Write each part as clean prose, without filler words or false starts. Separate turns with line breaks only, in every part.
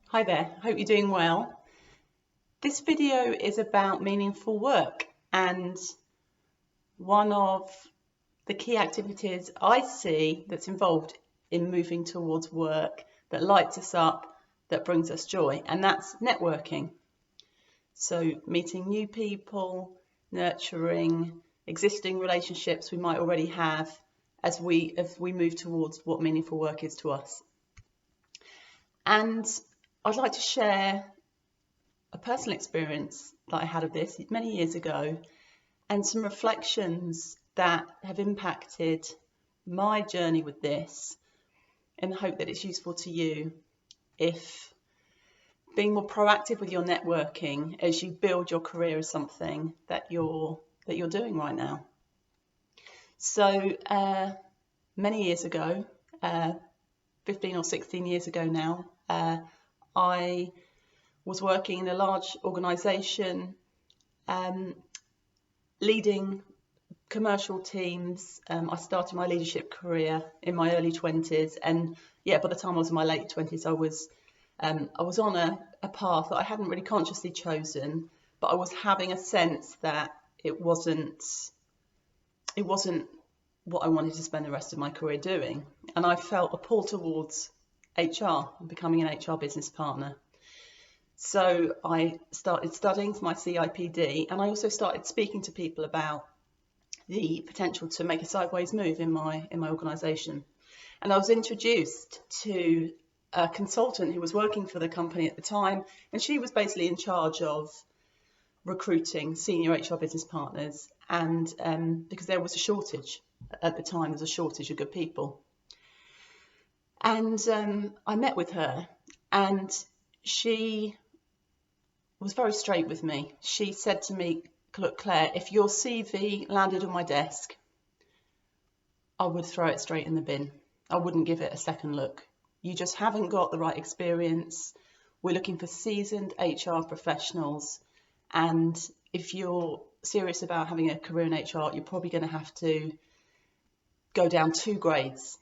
Hi there, hope you're doing well. This video is about meaningful work, and one of the key activities I see that's involved in moving towards work that lights us up, that brings us joy, and that's networking. So meeting new people, nurturing existing relationships we might already have as we move towards what meaningful work is to us. And I'd like to share a personal experience that I had of this many years ago and some reflections that have impacted my journey with this, in the hope that it's useful to you if being more proactive with your networking as you build your career is something that you're doing right now. So many years ago, 15 or 16 years ago now, I was working in a large organisation, leading commercial teams. I started my leadership career in my early 20s, and by the time I was in my late 20s, I was on a path that I hadn't really consciously chosen, but I was having a sense that it wasn't what I wanted to spend the rest of my career doing, and I felt a pull towards HR and becoming an HR business partner. So I started studying for my CIPD, and I also started speaking to people about the potential to make a sideways move in my organisation. And I was introduced to a consultant who was working for the company at the time, and she was basically in charge of recruiting senior HR business partners, and because there was a shortage at the time, there was a shortage of good people. And I met with her, and she was very straight with me. She said to me, "Look, Claire, if your CV landed on my desk, I would throw it straight in the bin. I wouldn't give it a second look. You just haven't got the right experience. We're looking for seasoned HR professionals, and if you're serious about having a career in HR, you're probably going to have to go down 2 grades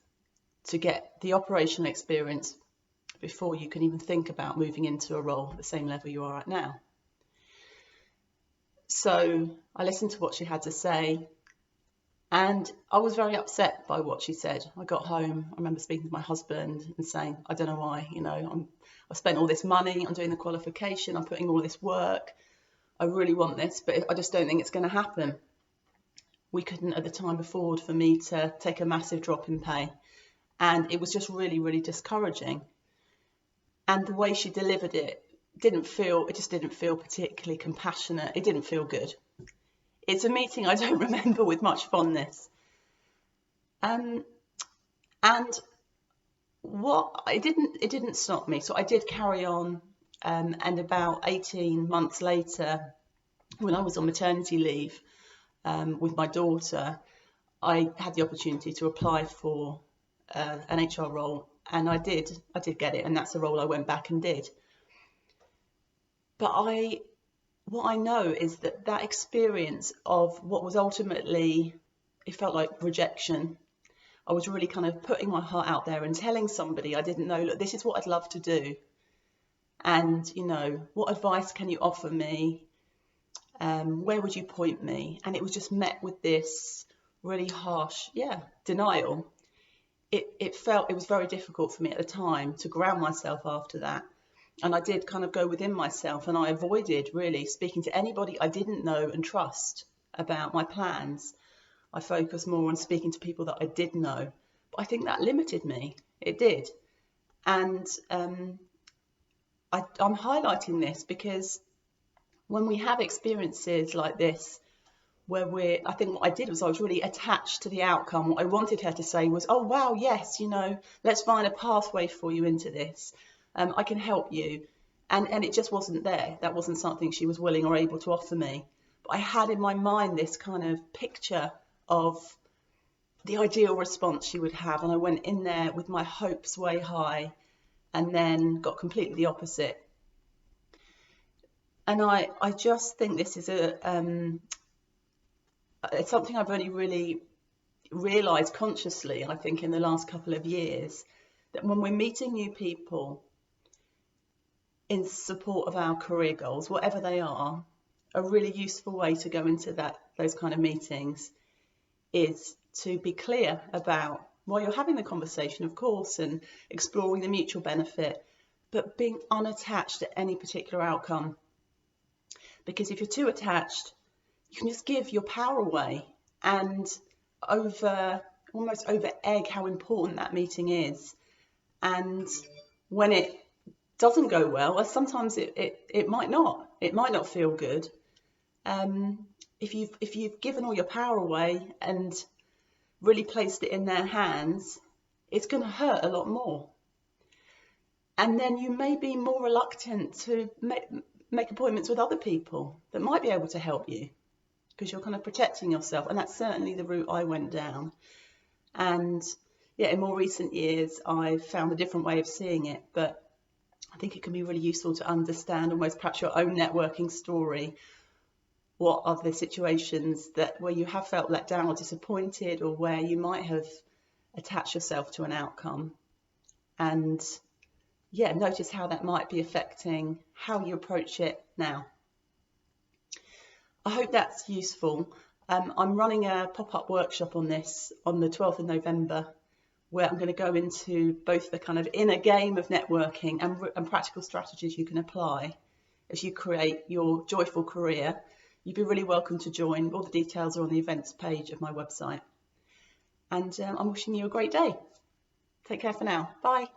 to get the operational experience before you can even think about moving into a role at the same level you are at now." So I listened to what she had to say, and I was very upset by what she said. I got home, I remember speaking to my husband and saying, "I don't know why, I've spent all this money, I'm doing the qualification, I'm putting all this work, I really want this, but I just don't think it's going to happen." We couldn't at the time afford for me to take a massive drop in pay, and it was just really, really discouraging. And the way she delivered it didn't feel particularly compassionate. It didn't feel good. It's a meeting I don't remember with much fondness. And it didn't stop me. So I did carry on. And about 18 months later, when I was on maternity leave with my daughter, I had the opportunity to apply for an HR role, and I did get it, and that's the role I went back and did. But what I know is that experience of what was ultimately, it felt like rejection. I was really kind of putting my heart out there and telling somebody I didn't know, "Look, this is what I'd love to do, and what advice can you offer me? Where would you point me?" And it was just met with this really harsh, denial. It was very difficult for me at the time to ground myself after that. And I did kind of go within myself, and I avoided really speaking to anybody I didn't know and trust about my plans. I focused more on speaking to people that I did know. But I think that limited me. It did. And I'm highlighting this because when we have experiences like this, where I think what I did was I was really attached to the outcome. What I wanted her to say was, "Oh, wow, yes, let's find a pathway for you into this. I can help you." And it just wasn't there. That wasn't something she was willing or able to offer me. But I had in my mind this kind of picture of the ideal response she would have. And I went in there with my hopes way high, and then got completely the opposite. And I just think this is it's something I've only really realised consciously, I think, in the last couple of years, that when we're meeting new people, in support of our career goals, whatever they are, a really useful way to go into those kind of meetings is to be clear about, while you're having the conversation, of course, and exploring the mutual benefit, but being unattached to any particular outcome. Because if you're too attached, you can just give your power away and almost over egg how important that meeting is. And when it doesn't go well, sometimes it might not feel good. If you've given all your power away and really placed it in their hands, it's going to hurt a lot more. And then you may be more reluctant to make appointments with other people that might be able to help you, because you're kind of protecting yourself. And that's certainly the route I went down. And yeah, in more recent years, I've found a different way of seeing it, but I think it can be really useful to understand almost perhaps your own networking story. What are the situations where you have felt let down or disappointed, or where you might have attached yourself to an outcome? And yeah, notice how that might be affecting how you approach it now. I hope that's useful. I'm running a pop-up workshop on this on the 12th of November, where I'm going to go into both the kind of inner game of networking and practical strategies you can apply as you create your joyful career. You'd be really welcome to join. All the details are on the events page of my website. And I'm wishing you a great day. Take care for now. Bye.